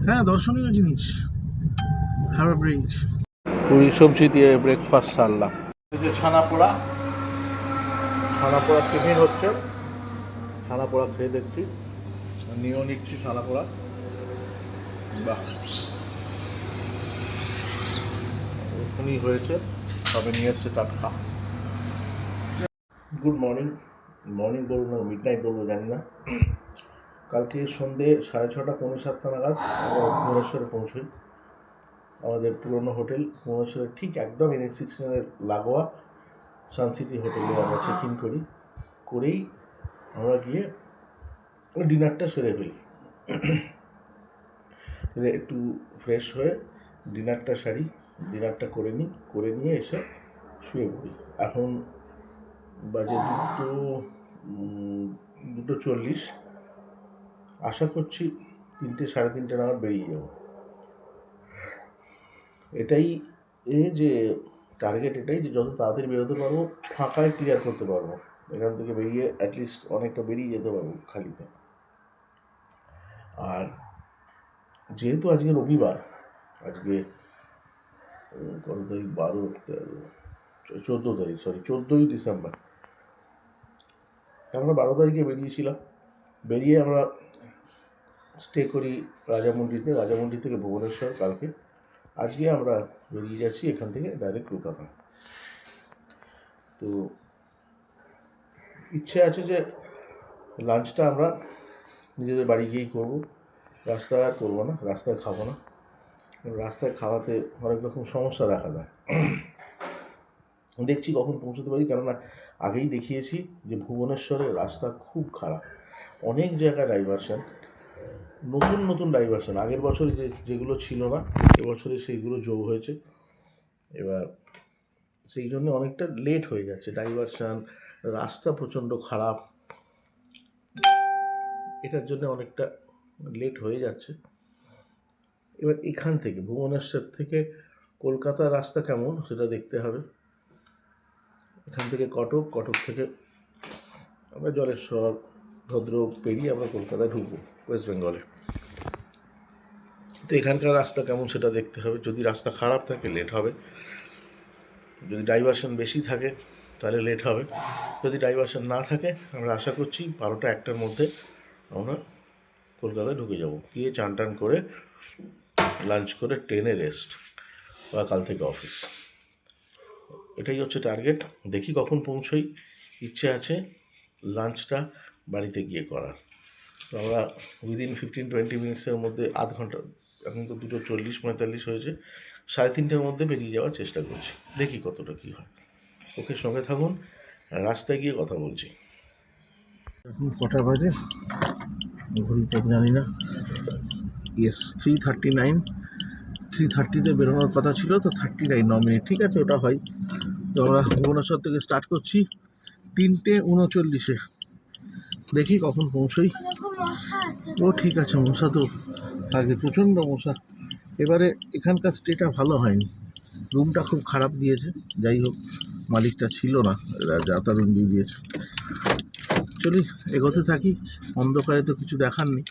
হ্যাঁ, দর্শনীয় জিনিস হারবার ব্রিজ। পুরি সবজি দিয়ে ব্রেকফাস্ট সারলাম। এই যে ছানা পোড়া টিফিন হচ্ছে, ছানা পোড়া খেয়ে দেখছি, নিয়েও নিচ্ছি ছানা পোড়া। বাহ, এখনই হয়েছে, তবে নিয়ে এসছে টাটকা। গুড মর্নিং, মর্নিং বলবো না মিড নাইট বলবো জানি না। কালকে সন্ধ্যে 6:30 পৌনে 7টা নাগাদ আমরা ভুবনেশ্বরে পৌঁছই। আমাদের পুরনো হোটেল ভুবনেশ্বরের ঠিক একদম NH-16 লাগোয়া সানসিটি হোটেলে আমরা চেক ইন করেই আমরা গিয়ে ডিনারটা সেরে ফেলি। একটু ফ্রেশ হয়ে ডিনারটা সারি, ডিনারটা করে নিয়ে এসে শুয়ে পড়ি। এখন বাজে 2:40। আশা করছি 3টে সাড়ে 3টে নাগাদ বেরিয়ে যাব। এটাই যে টার্গেট, এটাই যে যত তাড়াতাড়ি বেরোতে পারবো, ফাঁকায় ক্লিয়ার করতে পারবো, এখান থেকে বেরিয়ে অ্যাটলিস্ট অনেকটা বেরিয়ে যেতে পারবো খালিতে। আর যেহেতু আজকে রবিবার, আজকে কত তারিখ, 14ই ডিসেম্বর। আমরা 12 তারিখে বেরিয়েছিলাম। বেরিয়ে আমরা স্টে করি রাজামুন্ডি থেকে ভুবনেশ্বর কালকে। আজকে আমরা বেরিয়ে যাচ্ছি এখান থেকে ডাইরেক্ট কলকাতা। তো ইচ্ছে আছে যে লাঞ্চটা আমরা নিজেদের বাড়ি গিয়েই করবো, রাস্তায় আর করবো না, রাস্তায় খাবো না। রাস্তায় খাওয়াতে অনেক রকম সমস্যা দেখা দেয়। দেখছি কখন পৌঁছতে পারি, কেননা আগেই দেখিয়েছি যে ভুবনেশ্বরের রাস্তা খুব খারাপ, অনেক জায়গায় ডাইভারশন, নতুন ডাইভারশন। আগের বছরে যেগুলো ছিল না, এবছরে সেইগুলো যোগ হয়েছে। এবার সেই জন্য অনেকটা লেট হয়ে যাচ্ছে ডাইভারশন, রাস্তা প্রচণ্ড খারাপ, এটার জন্য অনেকটা লেট হয়ে যাচ্ছে। এবার এখান থেকে ভুবনেশ্বর থেকে কলকাতার রাস্তা কেমন সেটা দেখতে হবে। এখান থেকে কটক থেকে আমরা জলেশ্বর, ভদ্রক পেরিয়ে আমরা কলকাতায় ঢুকবো, ওয়েস্ট বেঙ্গলে। তো এখানকার রাস্তা কেমন সেটা দেখতে হবে। যদি রাস্তা খারাপ থাকে লেট হবে, যদি ডাইভারশন বেশি থাকে তাহলে লেট হবে। যদি ডাইভারশন না থাকে আমরা আশা করছি 12টা-1টার মধ্যে আমরা কলকাতায় ঢুকে যাব। গিয়ে চান টান করে লাঞ্চ করে ট্রেনে রেস্ট, বা কাল থেকে অফিস। এটাই হচ্ছে টার্গেট। দেখি কখন পৌঁছই। ইচ্ছে আছে লাঞ্চটা বাড়িতে গিয়ে করার। তো আমরা উইদিন 15-20 মিনিটসের মধ্যে, আধ ঘন্টা, এখন তো 2:40-45 হয়েছে, 3:30টার মধ্যে বেরিয়ে যাওয়ার চেষ্টা করছি। দেখি কতটা কী হয়। ওকে, সঙ্গে থাকুন, রাস্তায় গিয়ে কথা বলছি। এখন কটা বাজে ঘড়িটা জানি না। 3:39। 3:30-তে বেরোনোর কথা ছিল, তো 39 9 মিনিট, ঠিক আছে, ওটা হয়। তো আমরা ভুবনেশ্বর থেকে স্টার্ট করছি 3:39-এ। দেখি কখন পৌঁছই। ও ঠিক আছে, মশা তো থাকে, প্রচণ্ড মশা। এবারে এখানকার স্টেটা ভালো হয়নি, রুমটা খুব খারাপ দিয়েছে। যাই হোক, মালিকটা ছিল না, যাতা রুম দিয়ে দিয়েছে। চলি, এগোতে থাকি। অন্ধকারে তো কিছু দেখার নেই,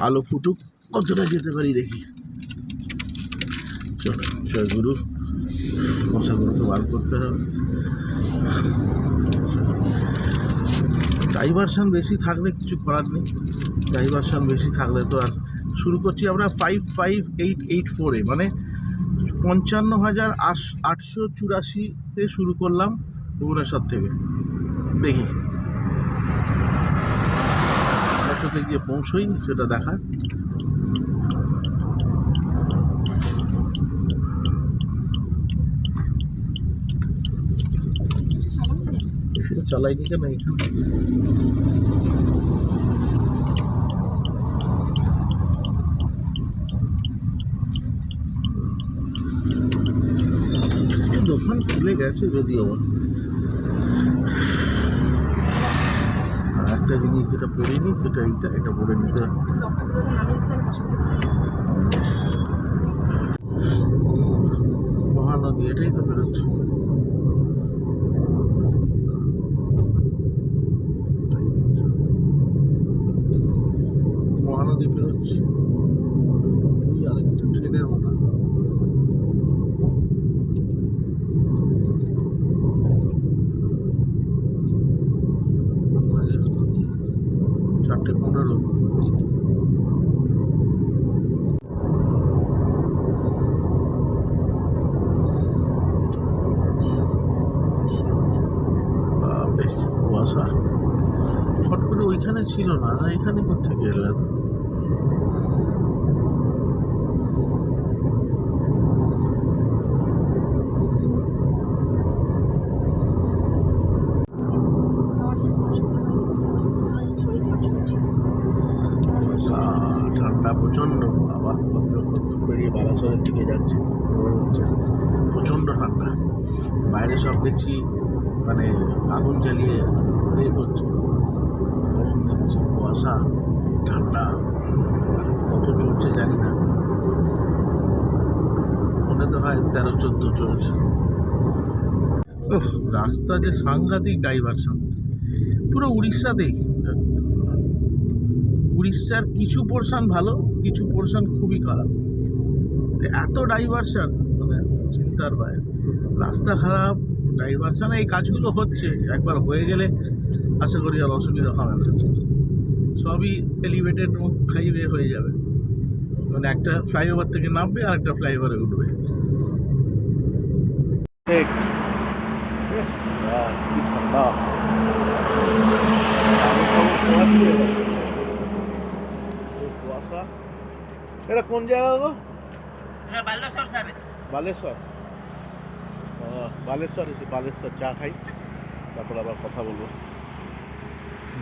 আলো ফুটুক, কতটা যেতে পারি দেখি। চলো, জয় গুরু। মশাগুলোকে বার করতে হবে। ডাইভারশন বেশি থাকলে কিছু করার নেই, ডাইভারশন বেশি থাকলে তো আর। শুরু করছি আমরা 55,884-এ, মানে 55,884-তে শুরু করলাম ভুবনেশ্বর থেকে। দেখি কততে গিয়ে পৌঁছই সেটা দেখার। সেটা চালাইনি কেন এখানে। দোকান খুলে গেছে যদিও, আর একটা জিনিস যেটা পড়িনি সেটা এটা পড়ে নিতে হবে। মহানদী, এটাই তো বেরোচ্ছে। মহানদী বেরোচ্ছে। যাচ্ছি, ওই আরেকটা ট্রেনের মতো। বাজে 4:15। বেশ কুয়াশা, ফট করে ওইখানে ছিল না, এখানে কোত্থেকে এলো এত? ঠান্ডা প্রচন্ড, বাবা বেরিয়ে বালাসরের দিকে যাচ্ছে, হচ্ছে প্রচন্ড ঠান্ডা। বাইরে সব দেখছি মানে আগুন জ্বালিয়ে ইয়ে করছে, গরম দিচ্ছে, কুয়াশা, ঠান্ডা, কত চলছে জানি না, মনে তো হয় 13-14 চলছে। রাস্তা যে সাংঘাতিক ডাইভারশন, পুরো উড়িষ্যাতেই। উড়িষ্যার কিছু পোর্শন ভালো, কিছু পোর্শন খুবই খারাপ, এত ডাইভারশন মানে চিন্তার বাইরে। রাস্তা খারাপ, ডাইভারশন, এই কাজগুলো হচ্ছে, একবার হয়ে গেলে আশা করি আর অসুবিধা হবে না। সবই এলিভেটেড হাইওয়ে হয়ে যাবে, মানে একটা ফ্লাইওভার থেকে নামবে আর একটা ফ্লাইওভারে উঠবে। কি ঠান্ডা, কুয়াশা। এটা কোন জায়গা গো? বালেশ্বর স্যার, বালেশ্বর। বালেশ্বর এসে বালেশ্বর চা খাই, তারপর আবার কথা বলবো।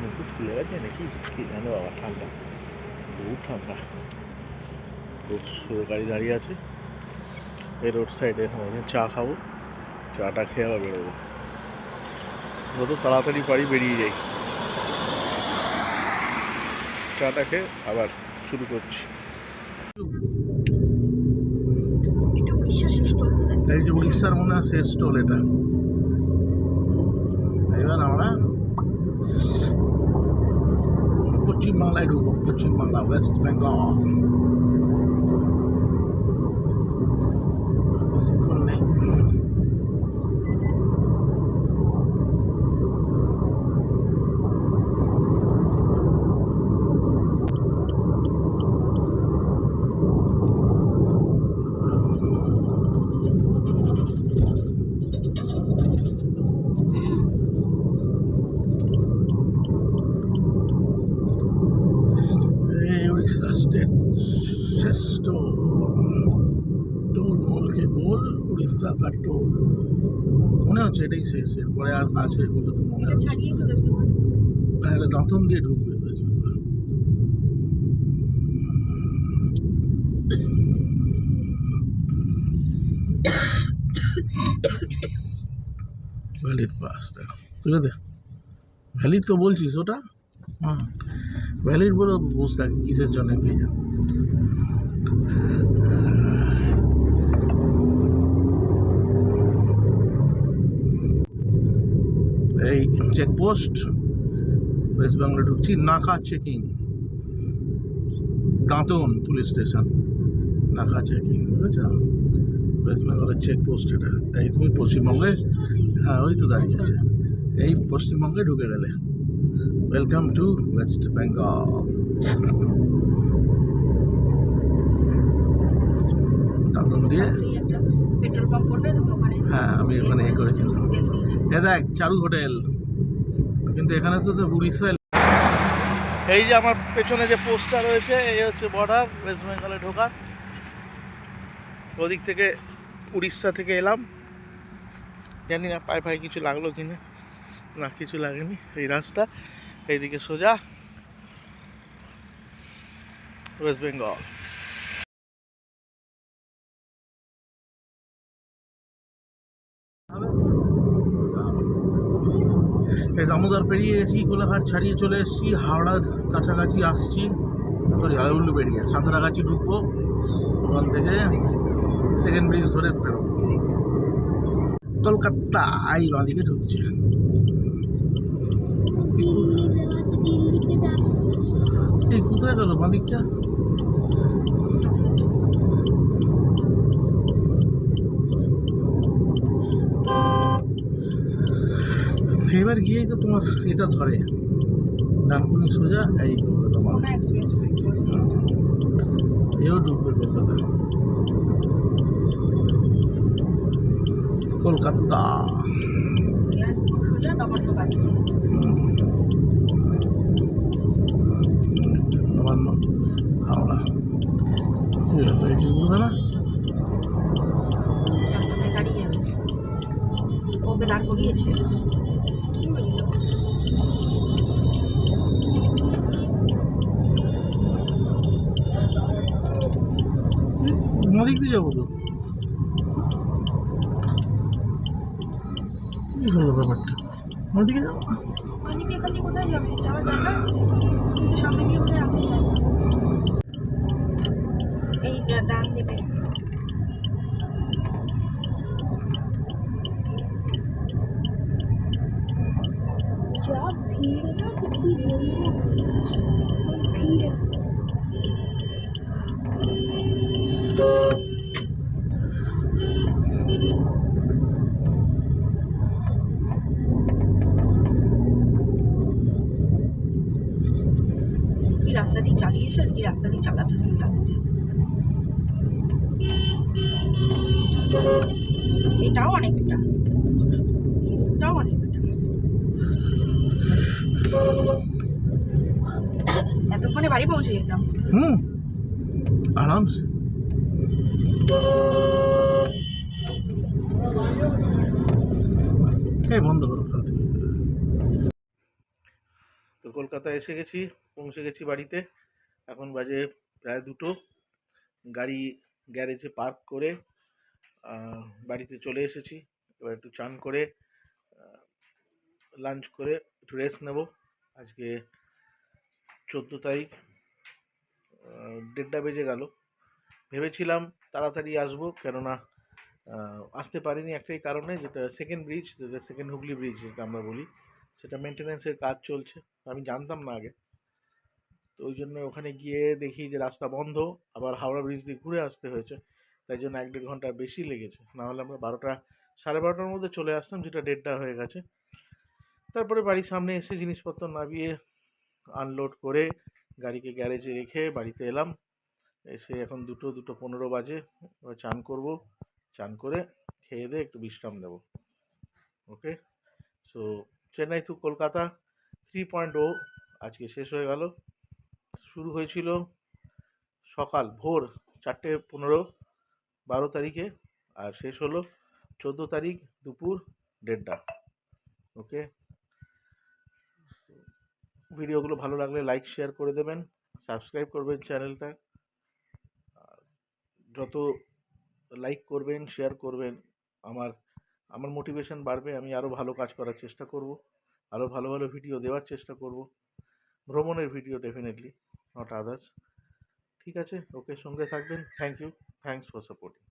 মুকুট খুলে গেছে নাকি কি জানো বাবা, ঠান্ডা, বহু ঠান্ডা। রোড গাড়ি দাঁড়িয়ে আছে এই রোড সাইডে, এখানে চা খাবো, চাটা খেয়ে আবার বেরোবো। যত তাড়াতাড়ি পারি বেরিয়ে যাই, চাটা খেয়ে আবার শুরু করছি। এই যে উড়িষ্যার মনে হয় শেষ টোল এটা। এবার আমরা পশ্চিমবাংলায় ঢুকবো, পশ্চিমবাংলা, ওয়েস্ট বেঙ্গল। বেশিক্ষণ নেই। উড়িষ্যা का টোল মনে হচ্ছে এটাই শেষ, এরপরে আর আছে বলে তো মনে হচ্ছে। তাহলে দাঁতন দিয়ে ঢুকবে ওয়েস্ট বেঙ্গল। ভ্যালির পাস তুলে দে, ভ্যালির তো বলছিস ওটা, হ্যাঁ ভ্যালির বলে বুঝতে থাকে কিসের জন্য কে জানে। এই চেকপোস্ট ওয়েস্ট বেঙ্গলে ঢুকছি, নাকা চেকিং, দাঁতন পুলিশ স্টেশন, নাকা চেকিং, বুঝেছ? ওয়েস্ট বেঙ্গলের চেকপোস্ট এটা। এই তুমি পশ্চিমবঙ্গে, হ্যাঁ ওই তো দাঁড়িয়ে আছে, এই পশ্চিমবঙ্গে ঢুকে গেলে। Welcome to West Bengal. Dantan দিয়ে, হ্যাঁ আমি ওখানে এ করেছিলাম। এ দেখ চারু হোটেল, কিন্তু এখানে তো উড়িষ্যায়। এই যে আমার পেছনে যে পোস্টটা রয়েছে, এই হচ্ছে বর্ডার ওয়েস্ট বেঙ্গলে ঢোকার। ওদিক থেকে উড়িষ্যা থেকে এলাম, জানি না পায়ে পায়ে কিছু লাগলো কিনা, না কিছু লাগেনি। এই রাস্তা এইদিকে সোজা ওয়েস্ট বেঙ্গল। এই দামোদর পেরিয়ে গেছি, কোলাঘাট ছাড়িয়ে চলে এসেছি, হাওড়ার কাছাকাছি আসছি, সরি উল্লু বেরিয়ে সাঁতরাগাছি ঢুকবো, ওখান থেকে সেকেন্ড ব্রিজ ধরে কলকাতা এই বাঁদিকে ঢুকছে। এই কোথায় গেল বাঁদিকটা? এবার গিয়েই তো তোমার এটা ধরে ডানকুনি সোজা এই কলকাতা মাল। কোনা এক্সপ্রেস এও ঢুকবে কলকাতা। কলকাতা এয়ারপোর্ট সোজা নবান্ন বাড়ি নবান্ন হাওড়া কি ব্যাপার এটি বলবে না? গাড়ি যাবে ওকে দাঁড় করিয়েছে কি বলিল নদিক দিয়ে যাবো তো কি হলো ব্যাপারটা নদিকে যাবো না? ওইদিকে এখান দিয়ে কোথায় যাবে যাওয়ার জায়গা আছে কিন্তু সামনে দিয়ে বোধহয় আছে জায়গা এই ডান দিকে যা ভিড় না তো কি বলবো ভিড় কি রাস্তা দিয়ে চালিয়েছে আর কি রাস্তা দিয়ে চালাতে হবে লাস্টে এটাও অনেকটা এটাও অনেকটা এতক্ষণে বাড়ি পৌঁছে যেতাম আরামসে বন্ধ করো ফালতু। তো কলকাতায় এসে গেছি, পৌঁছে গেছি বাড়িতে। এখন বাজে প্রায় 2টো। গাড়ি গ্যারেজে পার্ক করে বাড়িতে চলে এসেছি। এবার একটু চান করে লাঞ্চ করে একটু রেস্ট নেব। আজকে 14 তারিখ, 1:30 বেজে গেল। ভেবেছিলাম তাড়াতাড়ি আসবো, কেননা আসতে পারিনি একটাই কারণে, যেটা সেকেন্ড ব্রিজ, যেটা সেকেন্ড হুগলি ব্রিজ যেটা আমরা বলি, সেটা মেনটেন্যান্সের কাজ চলছে। আমি জানতাম না আগে, তো ওই জন্য ওখানে গিয়ে দেখি যে রাস্তা বন্ধ, আবার হাওড়া ব্রিজ দিয়ে ঘুরে আসতে হয়েছে। তাই জন্য 1-1.5 ঘন্টা বেশি লেগেছে। নাহলে আমরা 12টা, 12:30টার মধ্যে চলে আসতাম, যেটা 1:30 হয়ে গেছে। তারপরে বাড়ির সামনে এসে জিনিসপত্র নামিয়ে আনলোড করে গাড়িকে গ্যারেজে রেখে বাড়িতে এলাম। এসে এখন 2:15 বাজে। এবার চান করব, চান করে খেয়ে দিয়ে একটু বিশ্রাম নেব। ওকে, সো চেন্নাই টু কলকাতা 3.0 আজকে শেষ হয়ে গেল। শুরু হয়েছিল সকাল ভোর 4:15 12 তারিখে, আর শেষ হলো 14 তারিখ দুপুর 1:30। ওকে, ভিডিওগুলো ভালো লাগলে লাইক শেয়ার করে দেবেন, সাবস্ক্রাইব করবেন চ্যানেলটা। যত লাইক করবেন, শেয়ার করবেন, আমার মোটিভেশন বাড়বে। আমি আরও ভালো কাজ করার চেষ্টা করব, আরও ভালো ভালো ভিডিও দেওয়ার চেষ্টা করব, ভ্রমণের ভিডিও ডেফিনেটলি, নট আদার্স। ঠিক আছে, ওকে, সঙ্গে থাকবেন। Thank you, thanks for supporting.